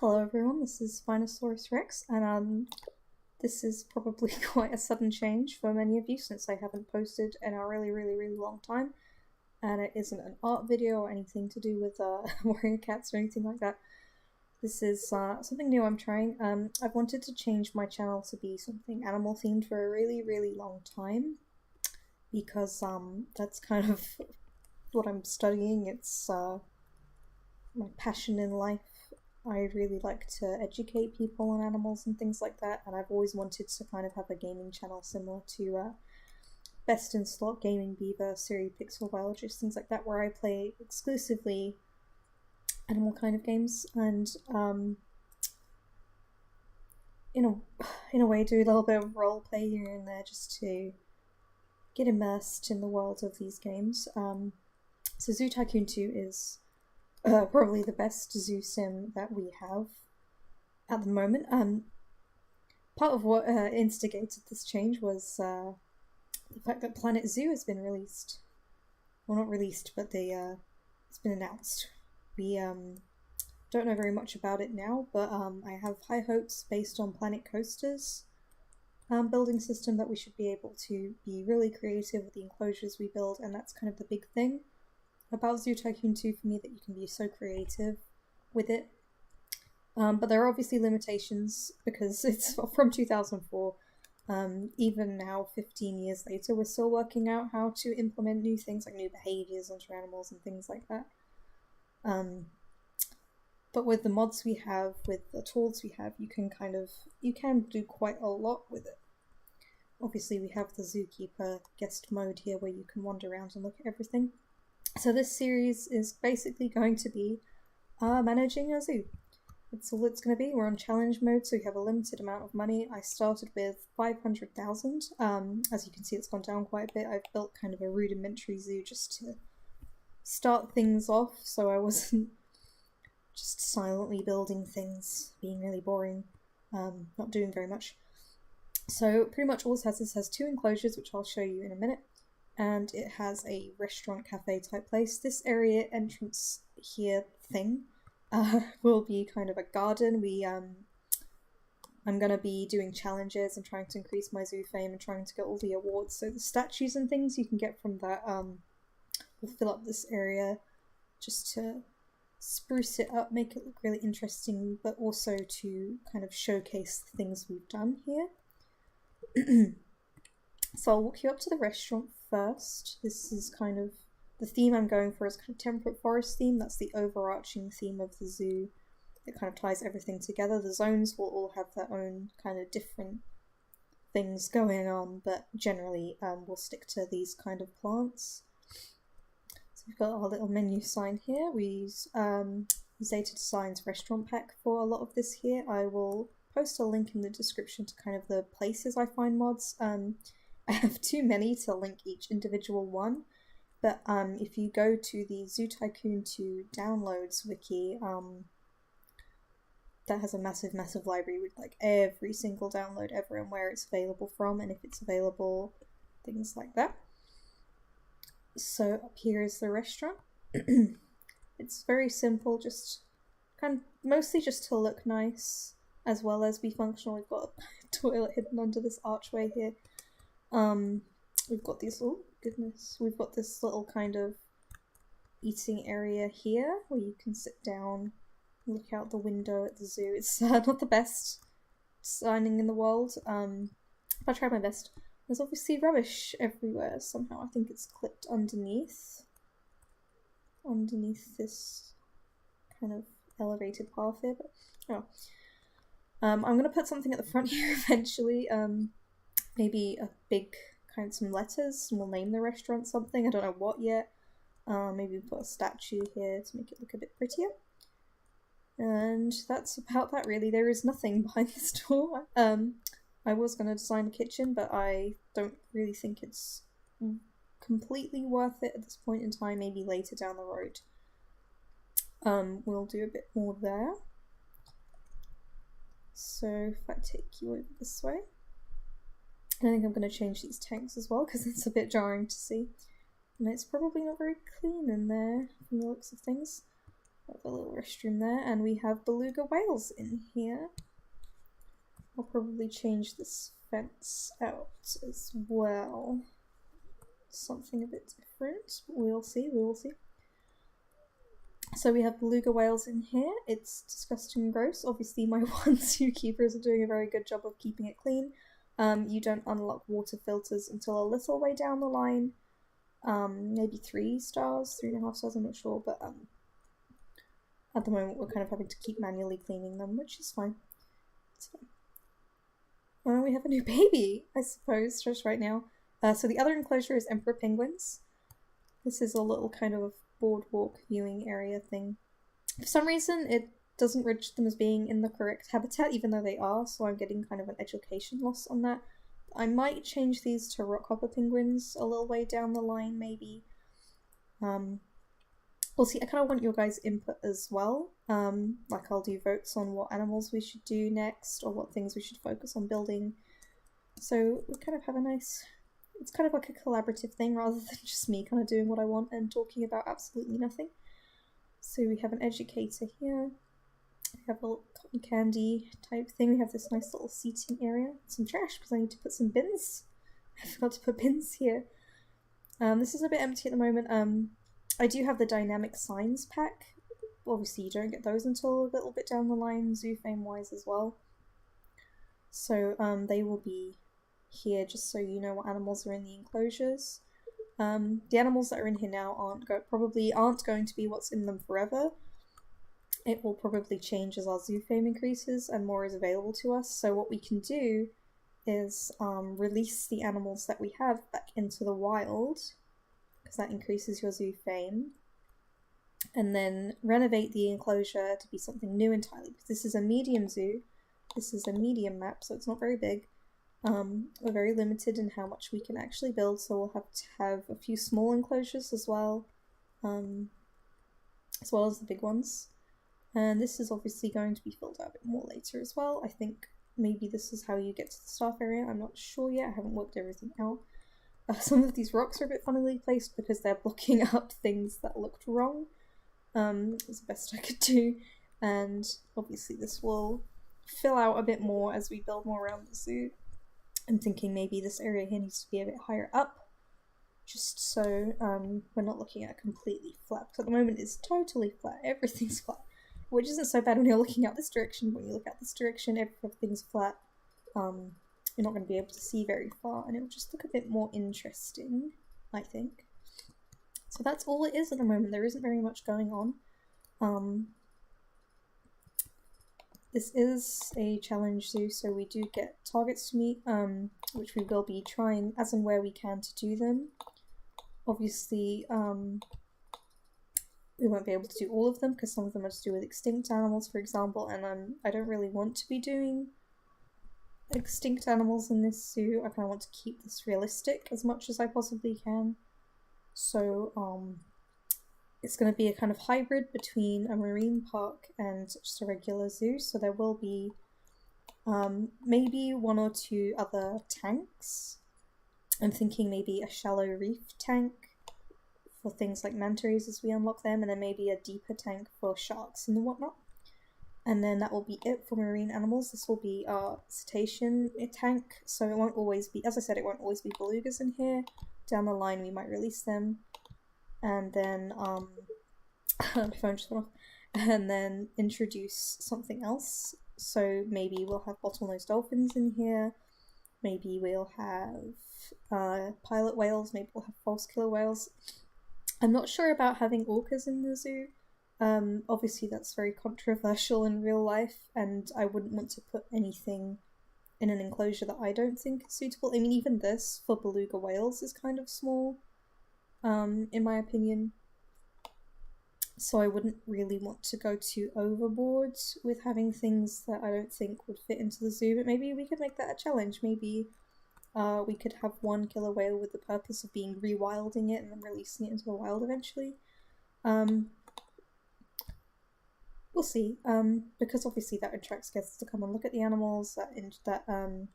Hello everyone, this is Spinosaurus Rex, and this is probably quite a sudden change for many of you since I haven't posted in a really long time, and it isn't an art video or anything to do with warrior cats or anything like that. This is something new I'm trying. I've wanted to change my channel to be something animal themed for a really long time, because that's kind of what I'm studying. It's my passion in life. I really like to educate people on animals and things like that, and I've always wanted to kind of have a gaming channel similar to Best in Slot, Gaming Beaver, Siri Pixel Biologist, things like that, where I play exclusively animal kind of games and in a way do a little bit of role play here and there just to get immersed in the world of these games. So Zoo Tycoon 2 is probably the best zoo sim that we have at the moment. Part of what instigated this change was the fact that Planet Zoo has been released. Well, not released, but it's been announced. We don't know very much about it now, but I have high hopes based on Planet Coaster's building system that we should be able to be really creative with the enclosures we build, and that's kind of the big thing about Zoo Tycoon 2 for me, that you can be so creative with it. But there are obviously limitations because it's from 2004. Even now, 15 years later, we're still working out how to implement new things like new behaviors onto animals and things like that. But with the mods we have, with the tools we have, you can do quite a lot with it. Obviously, we have the Zookeeper guest mode here where you can wander around and look at everything. So this series is basically going to be managing a zoo. That's all it's going to be. We're on challenge mode, so we have a limited amount of money. I started with 500,000. As you can see, it's gone down quite a bit. I've built kind of a rudimentary zoo just to start things off, so I wasn't just silently building things, being really boring, not doing very much. So pretty much all this has two enclosures, which I'll show you in a minute. And it has a restaurant cafe type place. This area entrance here thing will be kind of a garden. I'm gonna be doing challenges and trying to increase my zoo fame and trying to get all the awards. So the statues and things you can get from that will fill up this area just to spruce it up, make it look really interesting, but also to kind of showcase the things we've done here. So I'll walk you up to the restaurant first. This is kind of the theme I'm going for, is kind of temperate forest theme. That's the overarching theme of the zoo. It kind of ties everything together. The zones will all have their own kind of different things going on, but generally we'll stick to these kind of plants. So we've got our little menu sign here. We use Zeta Design's restaurant pack for a lot of this here. I will post a link in the description to kind of the places I find mods. I have too many to link each individual one, but if you go to the Zoo Tycoon 2 downloads wiki, that has a massive library with like every single download ever and where it's available from, and if it's available, things like that. So up here is the restaurant. It's very simple, just mostly just to look nice as well as be functional. We've got a toilet hidden under this archway here. We've got these, oh goodness, we've got this little kind of eating area here where you can sit down and look out the window at the zoo. It's not the best designing in the world, but I tried my best. There's obviously rubbish everywhere somehow. I think it's clipped underneath this kind of elevated path here, but oh. I'm gonna put something at the front here eventually, maybe a big kind of some letters, and we'll name the restaurant something. I don't know what yet. Maybe put a statue here to make it look a bit prettier. And that's about that really. There is nothing behind this door. I was going to design a kitchen, but I don't really think it's completely worth it at this point in time. Maybe later down the road. We'll do a bit more there. So if I take you over this way, I think I'm going to change these tanks as well because it's a bit jarring to see. And it's probably not very clean in there from the looks of things. Have a little restroom there, and we have beluga whales in here. I'll probably change this fence out as well. Something a bit different. We'll see, we will see. So we have beluga whales in here. It's disgusting and gross. Obviously my one zookeepers are doing a very good job of keeping it clean. You don't unlock water filters until a little way down the line. Maybe 3 stars, 3.5 stars, I'm not sure, but at the moment we're kind of having to keep manually cleaning them, which is fine. It's fine. We have a new baby, I suppose, just right now. So the other enclosure is emperor penguins. This is a little kind of boardwalk viewing area thing. For some reason, it doesn't register them as being in the correct habitat, even though they are, so I'm getting kind of an education loss on that. I might change these to rockhopper penguins a little way down the line, maybe. We'll see, I kind of want your guys' input as well. Like I'll do votes on what animals we should do next, or what things we should focus on building. So we kind of have a nice... It's kind of like a collaborative thing rather than just me kind of doing what I want and talking about absolutely nothing. So we have an educator here. We have a little cotton candy type thing. We have this nice little seating area. Some trash because I need to put some bins. I forgot to put bins here. This is a bit empty at the moment. I do have the dynamic signs pack. Obviously you don't get those until a little bit down the line, zoo fame wise as well. So they will be here just so you know what animals are in the enclosures. The animals that are in here now probably aren't going to be what's in them forever. It will probably change as our zoo fame increases and more is available to us. So what we can do is release the animals that we have back into the wild, because that increases your zoo fame, and then renovate the enclosure to be something new entirely. Because this is a medium zoo, this is a medium map, so it's not very big. We're very limited in how much we can actually build, so we'll have to have a few small enclosures as well as the big ones. And this is obviously going to be filled out a bit more later as well. I think maybe this is how you get to the staff area. I'm not sure yet, I haven't worked everything out. Some of these rocks are a bit funnily placed because they're blocking up things that looked wrong. It was the best I could do, and obviously this will fill out a bit more as we build more around the zoo. I'm thinking maybe this area here needs to be a bit higher up, just so we're not looking at completely flat. Because at the moment it's totally flat, everything's flat, which isn't so bad when you're looking out this direction. When you look out this direction, everything's flat. You're not going to be able to see very far, and it'll just look a bit more interesting, I think. So that's all it is at the moment. There isn't very much going on. This is a challenge zoo, so we do get targets to meet, which we will be trying as and where we can to do them. Obviously, we won't be able to do all of them because some of them are to do with extinct animals, for example, and I don't really want to be doing extinct animals in this zoo. I kind of want to keep this realistic as much as I possibly can. So, it's going to be a kind of hybrid between a marine park and just a regular zoo, so there will be maybe 1 or 2 other tanks. I'm thinking maybe a shallow reef tank for things like manta rays as we unlock them, and then maybe a deeper tank for sharks and whatnot. And then that will be it for marine animals. This will be our cetacean tank, so it won't always be, as I said, it won't always be belugas in here. Down the line we might release them. And then, my phone just went off, and then introduce something else. So maybe we'll have bottlenose dolphins in here, maybe we'll have pilot whales, maybe we'll have false killer whales. I'm not sure about having orcas in the zoo. Obviously that's very controversial in real life, and I wouldn't want to put anything in an enclosure that I don't think is suitable. I mean, even this for beluga whales is kind of small. In my opinion, so I wouldn't really want to go too overboard with having things that I don't think would fit into the zoo, but maybe we could make that a challenge. Maybe we could have 1 killer whale with the purpose of being rewilding it and then releasing it into the wild eventually. We'll see, because obviously that attracts guests to come and look at the animals, that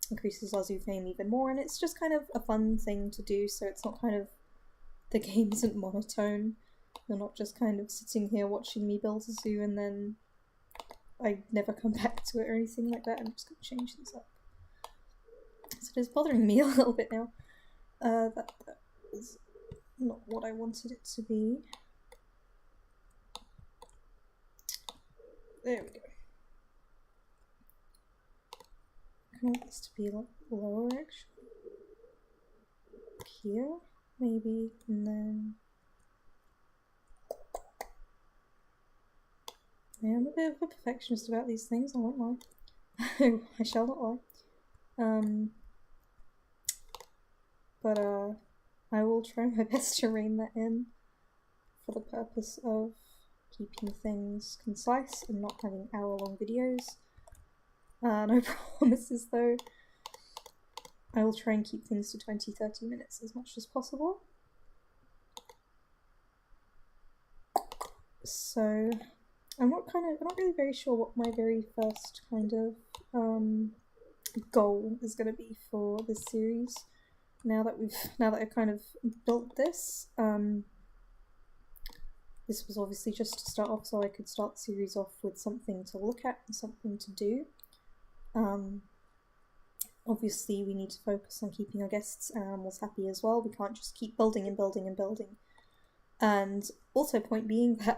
increases our zoo fame even more, and it's just kind of a fun thing to do, so it's not kind of, the game isn't monotone. You're not just kind of sitting here watching me build a zoo and then I never come back to it or anything like that. I'm just going to change these up. So it is bothering me a little bit now. That was not what I wanted it to be. There we go. I want this to be like lower actually. Here, maybe, and then yeah, I'm a bit of a perfectionist about these things, I won't lie. I shall not lie. But I will try my best to rein that in for the purpose of keeping things concise and not having hour-long videos. No promises though. I will try and keep things to 20-30 minutes as much as possible. So I'm not really very sure what my very first kind of goal is going to be for this series. Now that I've kind of built this, this was obviously just to start off so I could start the series off with something to look at and something to do. Obviously we need to focus on keeping our guests and animals happy as well. We can't just keep building and building and building. And also point being that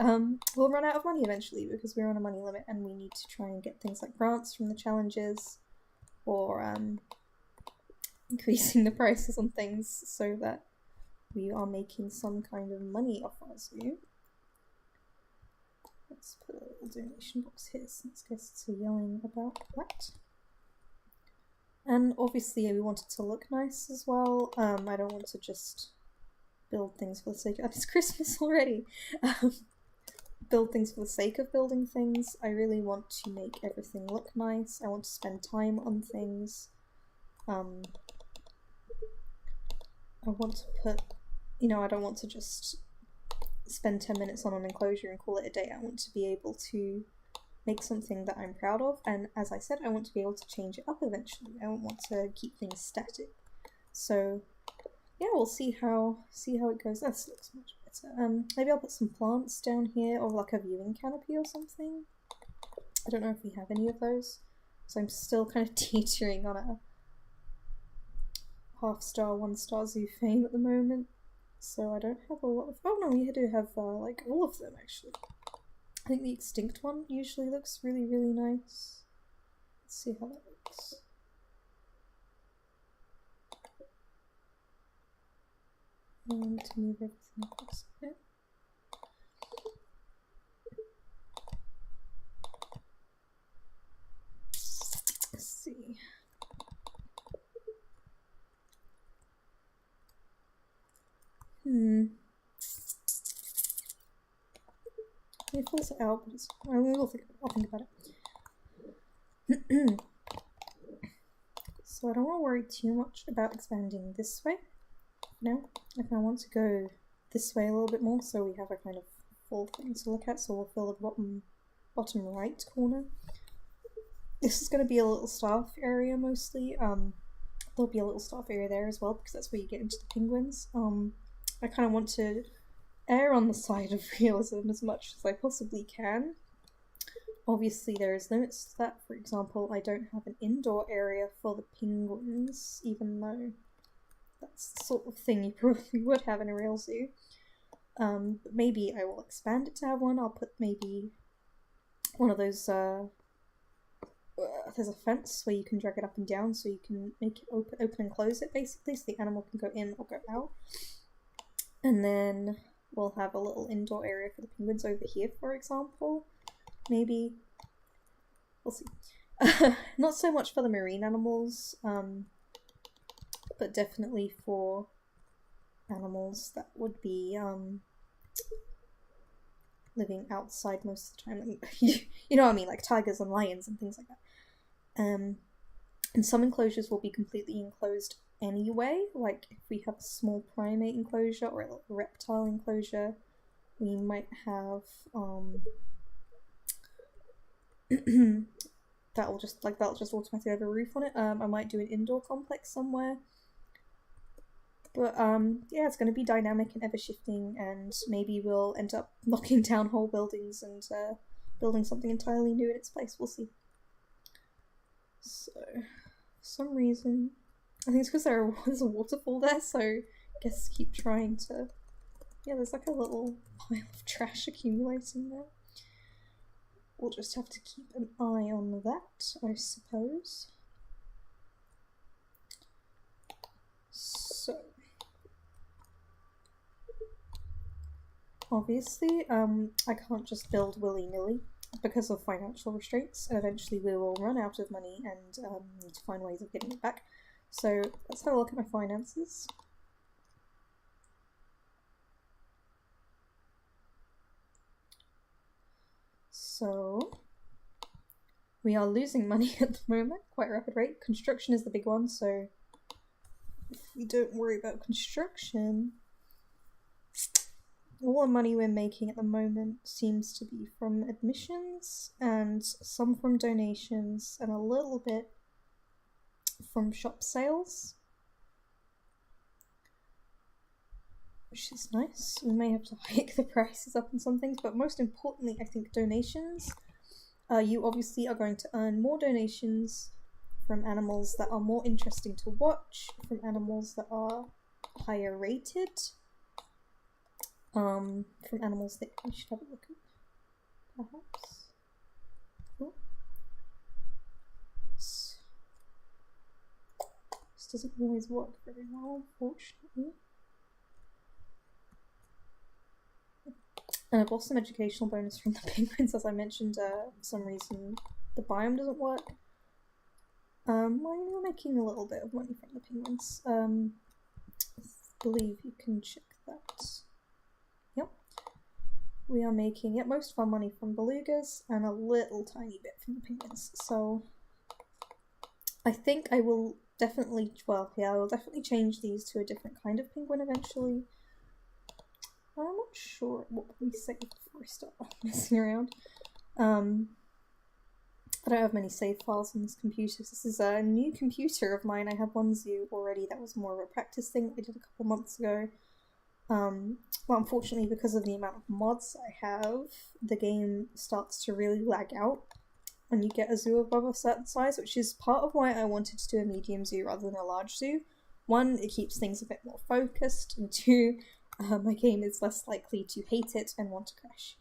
we'll run out of money eventually because we're on a money limit and we need to try and get things like grants from the challenges or increasing the prices on things so that we are making some kind of money off our zoo. Let's put a little donation box here since guests are yelling about that. And obviously we want it to look nice as well. I don't want to just build things for the sake of— it's Christmas already! Build things for the sake of building things. I really want to make everything look nice. I want to spend time on things. I want to put, you know, I don't want to just spend 10 minutes on an enclosure and call it a day. I want to be able to make something that I'm proud of, and as I said, I want to be able to change it up eventually. I don't want to keep things static. So yeah, we'll see how it goes. This looks much better. Maybe I'll put some plants down here or like a viewing canopy or something. I don't know if we have any of those, so I'm still kind of teetering on a half-star, 1-star zoo fame at the moment. So I don't have a lot of— oh no, we do have like all of them actually. I think the extinct one usually looks really, really nice. Let's see how that looks. And to move everything across a bit. Let's see. It falls out, but it's— I'll think about it. So I don't want to worry too much about expanding this way. No, if I want to go this way a little bit more, so we have a kind of full thing to look at, so we'll fill the bottom right corner. This is going to be a little staff area mostly. There'll be a little staff area there as well, because that's where you get into the penguins. I kind of want to err on the side of realism as much as I possibly can. Obviously there is limits to that. For example, I don't have an indoor area for the penguins, even though that's the sort of thing you probably would have in a real zoo. But maybe I will expand it to have one. I'll put maybe one of those, there's a fence where you can drag it up and down so you can make it open and close it basically, so the animal can go in or go out. And then we'll have a little indoor area for the penguins over here, for example. Maybe. We'll see. Not so much for the marine animals, but definitely for animals that would be living outside most of the time. You know what I mean, like tigers and lions and things like that. And some enclosures will be completely enclosed anyway, like if we have a small primate enclosure or a reptile enclosure, we might have that'll just automatically have a roof on it. I might do an indoor complex somewhere. But yeah, it's going to be dynamic and ever shifting, and maybe we'll end up knocking down whole buildings and building something entirely new in its place. We'll see. So, for some reason, I think it's because there's a waterfall there, so I guess keep trying to. Yeah, there's like a little pile of trash accumulating there. We'll just have to keep an eye on that, I suppose. So, obviously, I can't just build willy-nilly because of financial restraints, and eventually we will run out of money and need to find ways of getting it back. So let's have a look at my finances. So we are losing money at the moment, quite a rapid rate. Construction is the big one, so if we don't worry about construction, all the money we're making at the moment seems to be from admissions and some from donations and a little bit from shop sales, which is nice. We may have to hike the prices up on some things, but most importantly, I think donations. You obviously are going to earn more donations from animals that are more interesting to watch, from animals that are higher rated, from animals that we should have a look at, perhaps. Cool. This doesn't always work very well, unfortunately. And I've got some educational bonus from the penguins, as I mentioned. For some reason, the biome doesn't work. We're making a little bit of money from the penguins. I believe you can check that. Yep. We are making, most of our money from belugas and a little tiny bit from the penguins. So I think I will definitely, I will definitely change these to a different kind of penguin eventually. I'm not sure what we save before we start messing around. I don't have many save files on this computer. This is a new computer of mine. I had one zoo already that was more of a practice thing that I did a couple months ago. Well, unfortunately, because of the amount of mods I have, the game starts to really lag out when you get a zoo above a certain size, which is part of why I wanted to do a medium zoo rather than a large zoo. One, it keeps things a bit more focused, and two, my game is less likely to hate it and want to crash.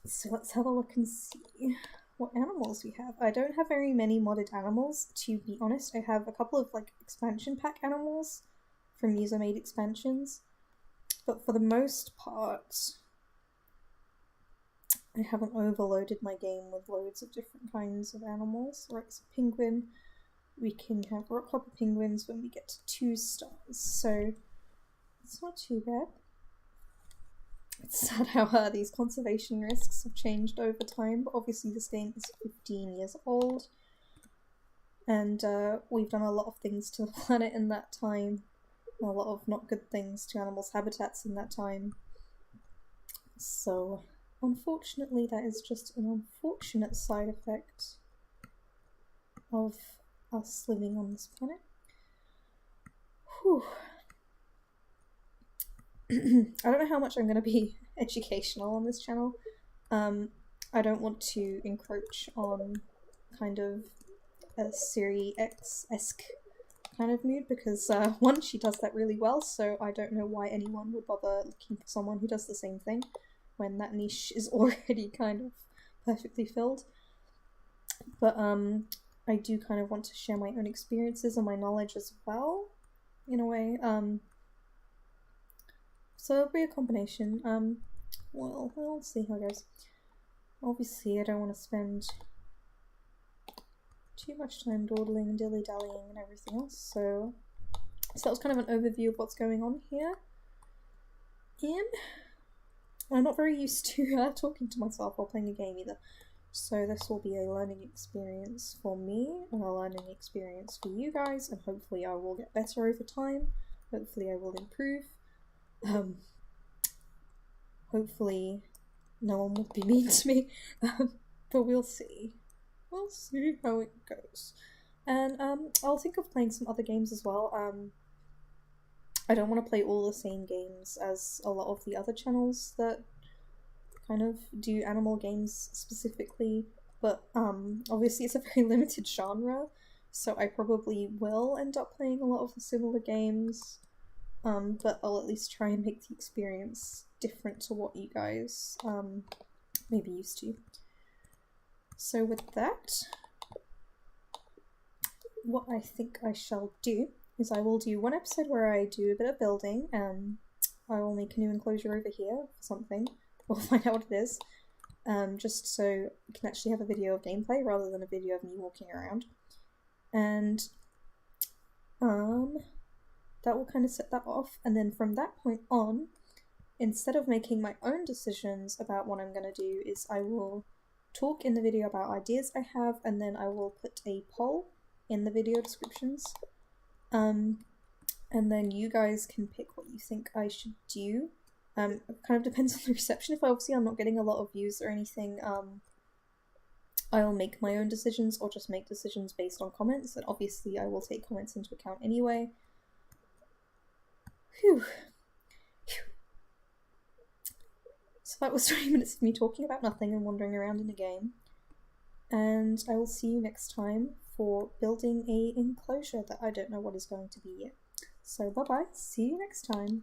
So let's have a look and see what animals we have. I don't have very many modded animals, to be honest. I have a couple of expansion pack animals from user-made expansions, but for the most part I haven't overloaded my game with loads of different kinds of animals. Right, so penguin, we can have rockhopper penguins when we get to 2 stars, so it's not too bad. It's sad how these conservation risks have changed over time, but obviously this game is 15 years old, and we've done a lot of things to the planet in that time, a lot of not good things to animals' habitats in that time. So unfortunately that is just an unfortunate side effect of us living on this planet. Whew. I don't know how much I'm going to be educational on this channel. I don't want to encroach on kind of a Siri X-esque kind of mood, because one, she does that really well, so I don't know why anyone would bother looking for someone who does the same thing when that niche is already kind of perfectly filled. But I do kind of want to share my own experiences and my knowledge as well, in a way. So it'll be a combination. Well, we'll see how it goes. Obviously, I don't want to spend too much time dawdling and dilly-dallying and everything else, so that was kind of an overview of what's going on here. And I'm not very used to talking to myself while playing a game either, so this will be a learning experience for me and a learning experience for you guys, and hopefully I will get better over time. Hopefully I will improve. Hopefully no one will be mean to me, but we'll see. We'll see how it goes. And I'll think of playing some other games as well. I don't want to play all the same games as a lot of the other channels that kind of do animal games specifically, but obviously it's a very limited genre, so I probably will end up playing a lot of the similar games, but I'll at least try and make the experience different to what you guys may be used to. So with that, what I think I shall do is I will do one episode where I do a bit of building, I will make a new enclosure over here for something. We'll find out what it is, just so we can actually have a video of gameplay rather than a video of me walking around. And that will kind of set that off, and then from that point on, instead of making my own decisions about what I'm going to do, is I will talk in the video about ideas I have, and then I will put a poll in the video descriptions. And then you guys can pick what you think I should do. It kind of depends on the reception. If obviously I'm not getting a lot of views or anything, I'll make my own decisions or just make decisions based on comments, and obviously I will take comments into account anyway. Phew. So that was 20 minutes of me talking about nothing and wandering around in a game. And I will see you next time for building a enclosure that I don't know what is going to be yet. So bye bye, see you next time.